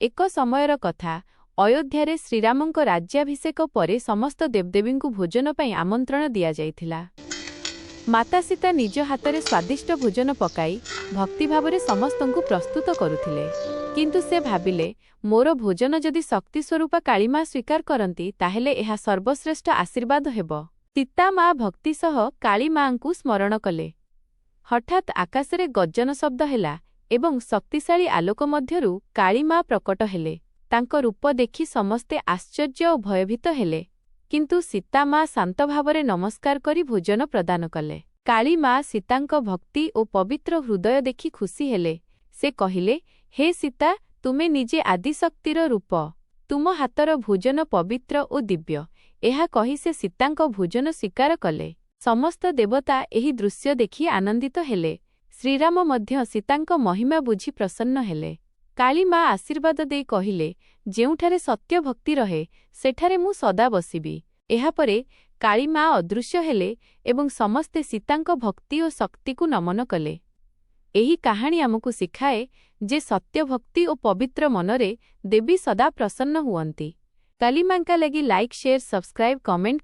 ଏକ ସମୟର କଥା ଅଯୋଧ୍ୟାରେ ଶ୍ରୀରାମଙ୍କ ରାଜ୍ୟାଭିଷେକ ପରେ ସମସ୍ତ ଦେବଦେବୀଙ୍କୁ ଭୋଜନ ପାଇଁ ଆମନ୍ତ୍ରଣ ଦିଆଯାଇଥିଲା। ମାତା ସୀତା ନିଜ ହାତରେ ସ୍ୱାଦିଷ୍ଟ ଭୋଜନ ପକାଇ ଭକ୍ତିଭାବରେ ସମସ୍ତଙ୍କୁ ପ୍ରସ୍ତୁତ କରୁଥିଲେ। କିନ୍ତୁ ସେ ଭାବିଲେ, ମୋର ଭୋଜନ ଯଦି ଶକ୍ତି ସ୍ୱରୂପା କାଳୀମା ସ୍ୱୀକାର କରନ୍ତି ତାହେଲେ ଏହା ସର୍ବଶ୍ରେଷ୍ଠ ଆଶୀର୍ବାଦ ହେବ। ସୀତା ମା ଭକ୍ତି ସହ କାଳୀମାଙ୍କୁ ସ୍ମରଣ କଲେ। ହଠାତ୍ ଆକାଶରେ ଗର୍ଜନ ଶବ୍ଦ ହେଲା ଏବଂ ଶକ୍ତିଶାଳୀ ଆଲୋକ ମଧ୍ୟରୁ କାଳୀମା ପ୍ରକଟ ହେଲେ। ତାଙ୍କ ରୂପ ଦେଖି ସମସ୍ତେ ଆଶ୍ଚର୍ଯ୍ୟ ଓ ଭୟଭୀତ ହେଲେ। କିନ୍ତୁ ସୀତା ମା ଶାନ୍ତ ଭାବରେ ନମସ୍କାର କରି ଭୋଜନ ପ୍ରଦାନ କଲେ। କାଳୀମା ସୀତାଙ୍କ ଭକ୍ତି ଓ ପବିତ୍ର ହୃଦୟ ଦେଖି ଖୁସି ହେଲେ। ସେ କହିଲେ, ହେ ସୀତା, ତୁମେ ନିଜେ ଆଦିଶକ୍ତିର ରୂପ। ତୁମ ହାତର ଭୋଜନ ପବିତ୍ର ଓ ଦିବ୍ୟ। ଏହା କହି ସେ ସୀତାଙ୍କ ଭୋଜନ ସ୍ୱୀକାର କଲେ। ସମସ୍ତ ଦେବତା ଏହି ଦୃଶ୍ୟ ଦେଖି ଆନନ୍ଦିତ ହେଲେ। ଶ୍ରୀରାମ ମଧ୍ୟ ସୀତାଙ୍କ ମହିମା ବୁଝି ପ୍ରସନ୍ନ ହେଲେ। କାଳୀମା ଆଶୀର୍ବାଦ ଦେଇ କହିଲେ, ଯେଉଁଠାରେ ସତ୍ୟ ଭକ୍ତି ରହେ ସେଠାରେ ମୁଁ ସଦା ବସିବି। ଏହାପରେ କାଳୀମା ଅଦୃଶ୍ୟ ହେଲେ ଏବଂ ସମସ୍ତେ ସୀତାଙ୍କ ଭକ୍ତି ଓ ଶକ୍ତିକୁ ନମନ କଲେ। ଏହି କାହାଣୀ ଆମକୁ ଶିଖାଏ ଯେ ସତ୍ୟ ଭକ୍ତି ଓ ପବିତ୍ର ମନରେ ଦେବୀ ସଦା ପ୍ରସନ୍ନ ହୁଅନ୍ତି। କାଳୀମାଙ୍କ ଲାଗି ଲାଇକ୍, ଶେୟାର, ସବସ୍କ୍ରାଇବ, କମେଣ୍ଟ